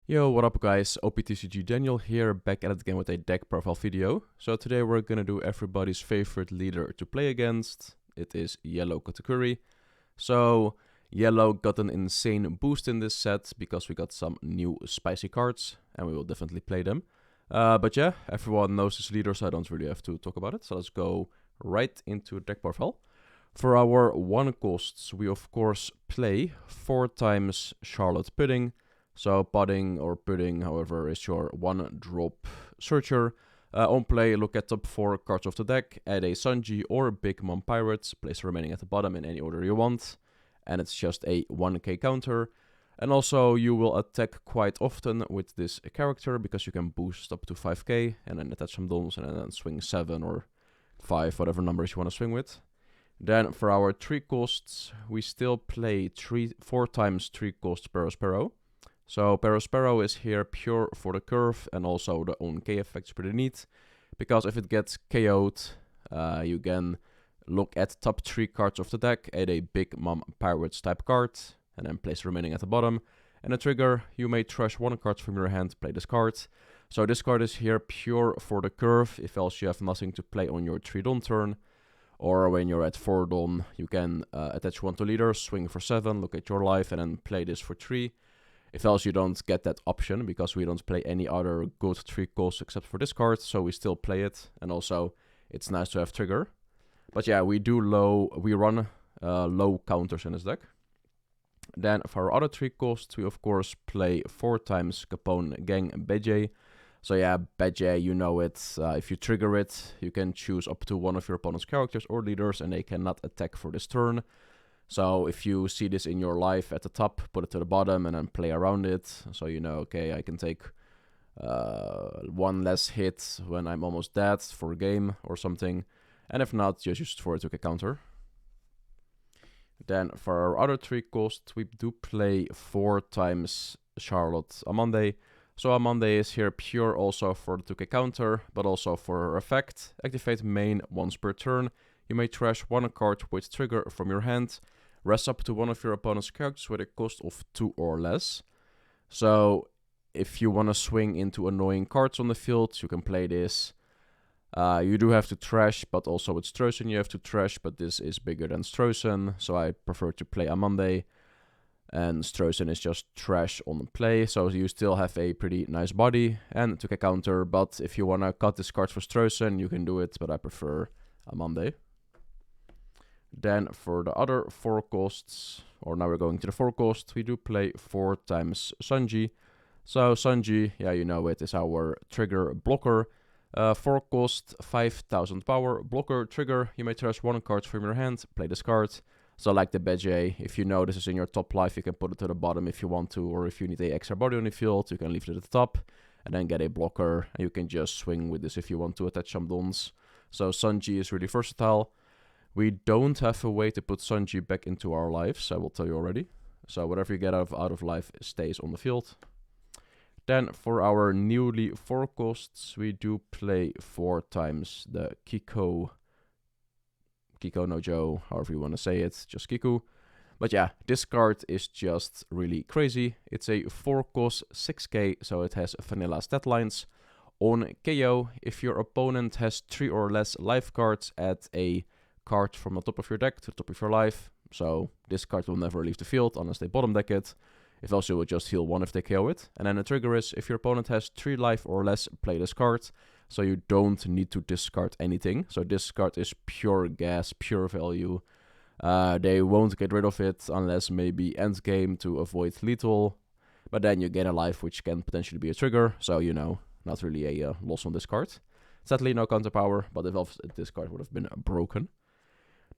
Yo, what up guys, OPTCG Daniel here, back at it again with a deck profile video. So today we're gonna do everybody's favorite leader to play against. It is Yellow Katakuri. So Yellow got an insane boost in this set because we got some new spicy cards and we will definitely play them. But yeah, everyone knows this leader, so I don't really have to talk about it. So let's go right into deck profile. For our 1 costs, we of course play 4 times Charlotte Pudding. So Pudding or Pudding, however, is your 1-drop searcher. On play, look at top 4 cards of the deck, add a Sanji or Big Mom Pirates, place the remaining at the bottom in any order you want, and it's just a 1k counter. And also you will attack quite often with this character because you can boost up to 5k and then attach some dons and then swing 7 or 5, whatever numbers you want to swing with. Then for our 3 costs, we still play 4 times 3 costs Sparrow. So Sparrow is here pure for the curve and also the own K effect is pretty neat. Because if it gets KO'd, you can look at top 3 cards of the deck, add a Big Mom Pirates type card, and then place the remaining at the bottom. And a trigger, you may trash 1 card from your hand, play this card. So this card is here pure for the curve, if else you have nothing to play on your 3 don turn. Or when you're at 4 don, you can attach 1 to leader, swing for 7, look at your life, and then play this for 3. If else you don't get that option, because we don't play any other good 3 costs except for this card, so we still play it, and also it's nice to have trigger. But yeah, we run low counters in this deck. Then for our other 3 costs, we of course play 4 times Capone Gang Badge. So yeah, Badge, you know it, if you trigger it, you can choose up to 1 of your opponent's characters or leaders, and they cannot attack for this turn. So if you see this in your life at the top, put it to the bottom and then play around it. So you know, okay, I can take 1 less hit when I'm almost dead for a game or something. And if not, just use it for a 2k counter. Then for our other 3 costs, we do play 4 times Charlotte Amande. So Amande is here pure also for the 2k counter, but also for her effect. Activate main once per turn. You may trash 1 card with trigger from your hand. Rest up to 1 of your opponent's characters with a cost of 2 or less. So if you want to swing into annoying cards on the field, you can play this. You do have to trash, but also with Strozen you have to trash, but this is bigger than Strozen, so I prefer to play Amande. And Strozen is just trash on play, so you still have a pretty nice body and 2k counter, but if you want to cut this card for Strozen, you can do it, but I prefer Amande. Then for the other 4 costs, or now we're going to the 4 costs, we do play 4 times Sanji. So Sanji, yeah, you know it, is our trigger blocker. 4 cost, 5000 power, blocker, trigger. You may trash 1 card from your hand, play this card. So like the Badge, if you know this is in your top life, you can put it to the bottom if you want to, or if you need a extra body on the field, you can leave it at the top, and then get a blocker, and you can just swing with this if you want to attach some dons. So Sanji is really versatile. We don't have a way to put Sanji back into our lives, I will tell you already. So whatever you get out of life stays on the field. Then for our newly 4 costs, we do play 4 times the Kiko no Joe, however you want to say it, just Kiku. But yeah, this card is just really crazy. It's a 4 cost 6k, so it has vanilla stat lines. On KO, if your opponent has 3 or less life cards, add a card from the top of your deck to the top of your life. So this card will never leave the field unless they bottom deck it. If also, it will just heal 1 if they KO it. And then the trigger is, if your opponent has 3 life or less, play this card. So you don't need to discard anything. So this card is pure gas, pure value. They won't get rid of it unless maybe end game to avoid lethal. But then you get a life which can potentially be a trigger. So, you know, not really a loss on this card. Sadly, no counter power, but if this card would have been broken.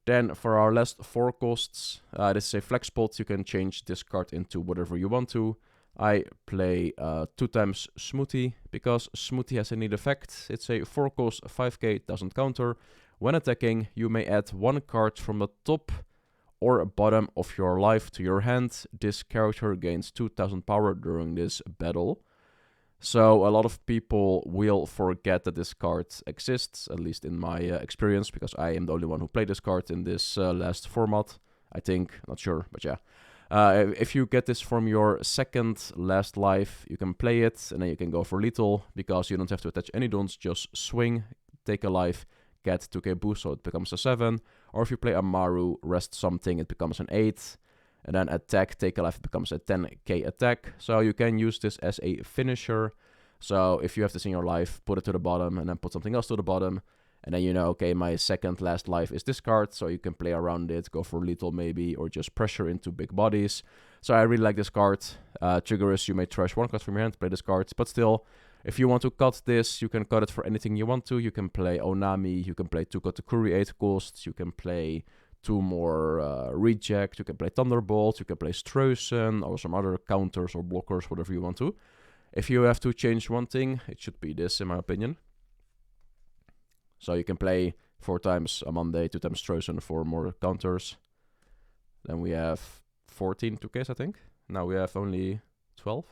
Then for our last 4 costs, this is a flex spot. You can change this card into whatever you want to. I play 2 times Smoothie, because Smoothie has a neat effect. It's a 4 cost 5k, doesn't counter. When attacking, you may add 1 card from the top or bottom of your life to your hand. This character gains 2000 power during this battle. So a lot of people will forget that this card exists, at least in my experience, because I am the only one who played this card in this last format, I think, not sure, but yeah. If you get this from your second last life, you can play it, and then you can go for lethal, because you don't have to attach any dons, just swing, take a life, get 2k boost, so it becomes a 7. Or if you play a Maru, rest something, it becomes an 8. And then attack, take a life, it becomes a 10k attack. So you can use this as a finisher. So if you have this in your life, put it to the bottom, and then put something else to the bottom. And then you know, okay, my second last life is this card, so you can play around it, go for lethal maybe, or just pressure into big bodies. So I really like this card. Trigger is you may trash one card from your hand, play this card. But still, if you want to cut this, you can cut it for anything you want to. You can play Onami, you can play 2 Katakuri 8 costs, you can play 2 more Reject, you can play Thunderbolt, you can play Streusen, or some other counters or blockers, whatever you want to. If you have to change one thing, it should be this, in my opinion. So you can play 4 times Amande, 2 times Streusen for more counters. Then we have 14 2Ks, I think. Now we have only 12.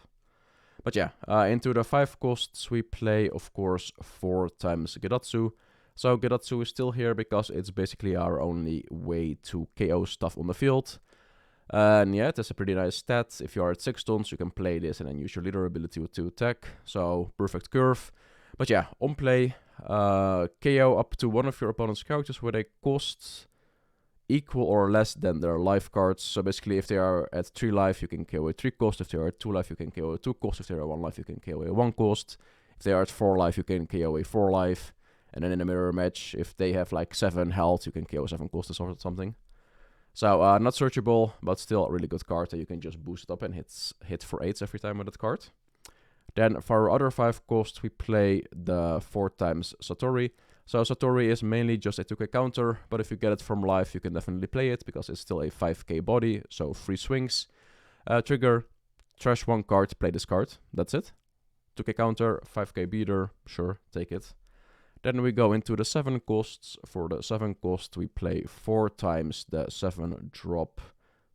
But yeah, into the 5 costs we play, of course, 4 times Gedatsu. So Gedatsu is still here because it's basically our only way to KO stuff on the field. And yeah, that's a pretty nice stat. If you are at 6 tons, you can play this and then use your leader ability to attack. So perfect curve. But yeah, on play, KO up to one of your opponent's characters with a cost equal or less than their life cards. So basically, if they are at 3 life, you can KO a 3 cost. If they are at 2 life, you can KO a 2 cost. If they are at 1 life, you can KO a 1 cost. If they are at 4 life, you can KO a 4 life. And then in a mirror match, if they have like 7 health, you can KO 7 cost or something. So not searchable, but still a really good card that you can just boost it up and hit for 8s every time with that card. Then for our other 5 costs, we play the 4 times Satori. So Satori is mainly just a 2k counter, but if you get it from life, you can definitely play it, because it's still a 5k body, so 3 swings. Trigger, trash 1 card, play this card, that's it. 2k counter, 5k beater, sure, take it. Then we go into the 7 costs. For the 7 cost, we play 4 times the 7 drop,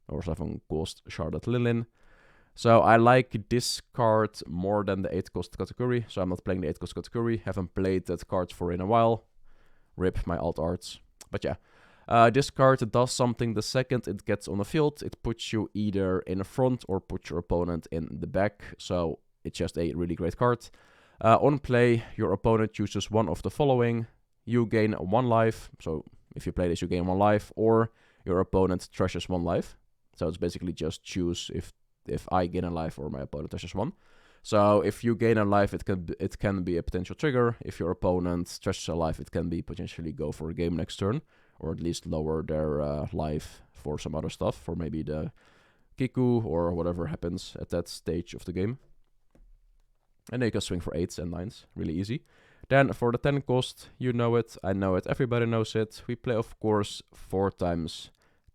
or 7 cost Charlotte Lin Lin. So I like this card more than the 8 cost Katakuri, so I'm not playing the 8 cost Katakuri. Haven't played that card for in a while. Rip my alt arts. But yeah, this card does something the second it gets on the field. It puts you either in front or puts your opponent in the back, so it's just a really great card. On play, your opponent chooses one of the following. You gain 1 life, so if you play this you gain 1 life, or your opponent trashes 1 life. So it's basically just choose if I gain a life or my opponent trashes 1. So if you gain a life, it can be a potential trigger. If your opponent trashes a life, it can be potentially go for a game next turn, or at least lower their life for some other stuff, for maybe the Kiku or whatever happens at that stage of the game. And then you can swing for 8s and 9s, really easy. Then for the 10 cost, you know it, I know it, everybody knows it. We play, of course, 4 times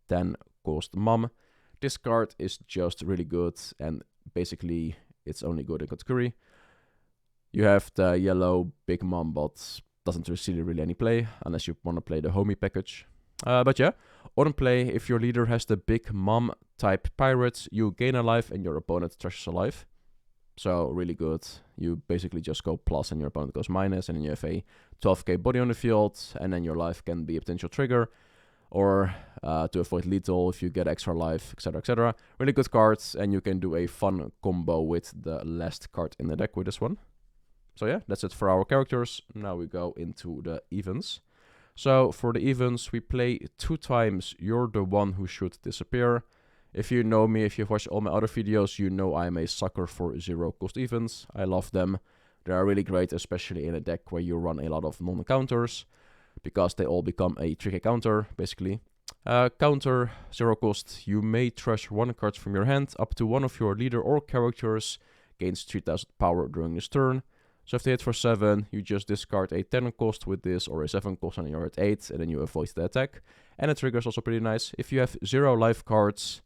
10 cost Mom. This card is just really good, and basically it's only good in Katakuri. You have the yellow Big Mom, but doesn't receive really any play, unless you want to play the homie package. But yeah, on play, if your leader has the Big Mom type pirates, you gain a life and your opponent trashes a life. So really good. You basically just go plus and your opponent goes minus, and then you have a 12k body on the field, and then your life can be a potential trigger, or to avoid lethal if you get extra life, etc, etc. Really good cards, and you can do a fun combo with the last card in the deck with this one. So yeah, that's it for our characters. Now we go into the events. So for the events, we play 2 times You're the One Who Should Disappear. If you know me, if you've watched all my other videos, you know I'm a sucker for 0 cost events. I love them. They are really great, especially in a deck where you run a lot of non-counters, because they all become a 3k counter, basically. Counter, 0 cost, you may trash 1 card from your hand. Up to one of your leader or characters gains 3000 power during this turn. So if they hit for 7, you just discard a 10 cost with this, or a 7 cost and you're at 8, and then you avoid the attack. And the trigger is also pretty nice. If you have 0 life cards,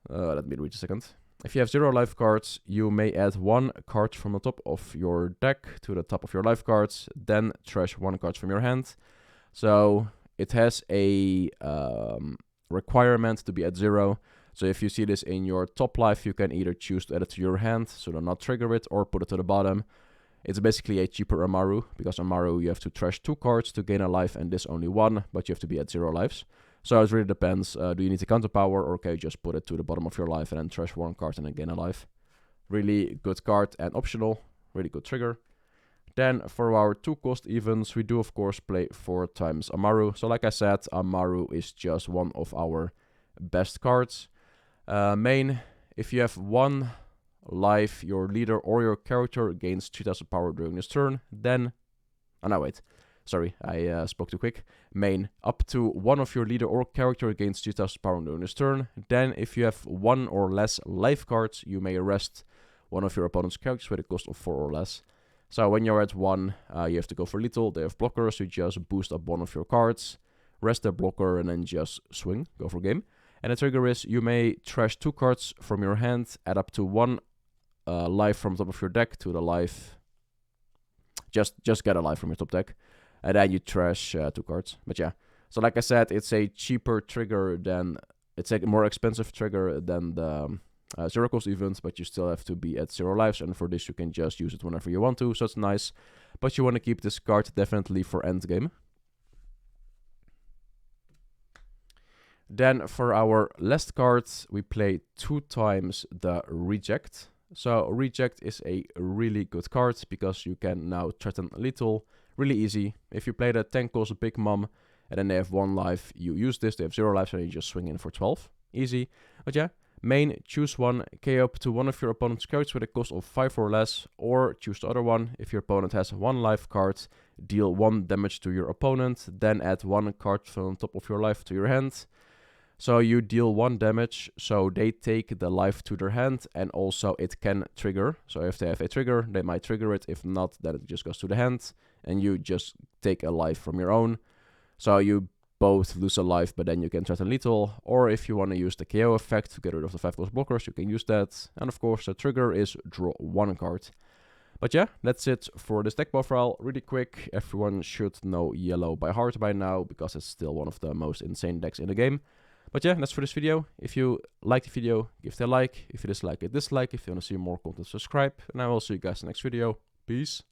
let me read a second. If you have 0 life cards, you may add 1 card from the top of your deck to the top of your life cards, then trash 1 card from your hand. So it has a requirement to be at 0. So if you see this in your top life, you can either choose to add it to your hand, so do not trigger it, or put it to the bottom. It's basically a cheaper Amaru, because Amaru you have to trash 2 cards to gain a life, and this only 1, but you have to be at 0 lives. So it really depends. Do you need to counter power, or can you just put it to the bottom of your life and then trash one card and then gain a life? Really good card and optional. Really good trigger. Then for our 2-cost events, we do of course play 4 times Amaru. So like I said, Amaru is just one of our best cards. Main, if you have 1 life, your leader or your character gains 3000 power during this turn, then... Oh no, wait. Sorry, I spoke too quick. Main, up to 1 of your leader or character gains 2000 power during this turn. Then if you have 1 or less life cards, you may arrest one of your opponent's characters with a cost of 4 or less. So when you're at 1, you have to go for lethal. They have blockers, you just boost up 1 of your cards, rest their blocker, and then just swing, go for game. And the trigger is, you may trash 2 cards from your hand, add up to 1 life from top of your deck to the life. Just get a life from your top deck, and then you trash 2 cards. But yeah, so like I said, it's a cheaper trigger than... It's a more expensive trigger than the 0-cost event, but you still have to be at 0 lives, and for this you can just use it whenever you want to, so it's nice. But you want to keep this card definitely for endgame. Then for our last card, we play 2 times the Reject. So Reject is a really good card because you can now threaten lethal really easy. If you play the 10-cost Big Mom and then they have 1 life, you use this, they have 0 lives, and you just swing in for 12. Easy. But yeah, main, choose 1, KO up to 1 of your opponent's cards with a cost of 5 or less, or choose the other one. If your opponent has 1 life card, deal 1 damage to your opponent, then add 1 card from top of your life to your hand. So you deal 1 damage, so they take the life to their hand, and also it can trigger. So if they have a trigger, they might trigger it. If not, then it just goes to the hand, and you just take a life from your own. So you both lose a life, but then you can threaten lethal. Or if you want to use the KO effect to get rid of the 5-cost blockers, you can use that. And of course, the trigger is draw 1 card. But yeah, that's it for this deck profile. Really quick, everyone should know yellow by heart by now, because it's still one of the most insane decks in the game. But yeah, that's for this video. If you liked the video, give it a like. If you dislike it, dislike. If you want to see more content, subscribe. And I will see you guys in the next video. Peace.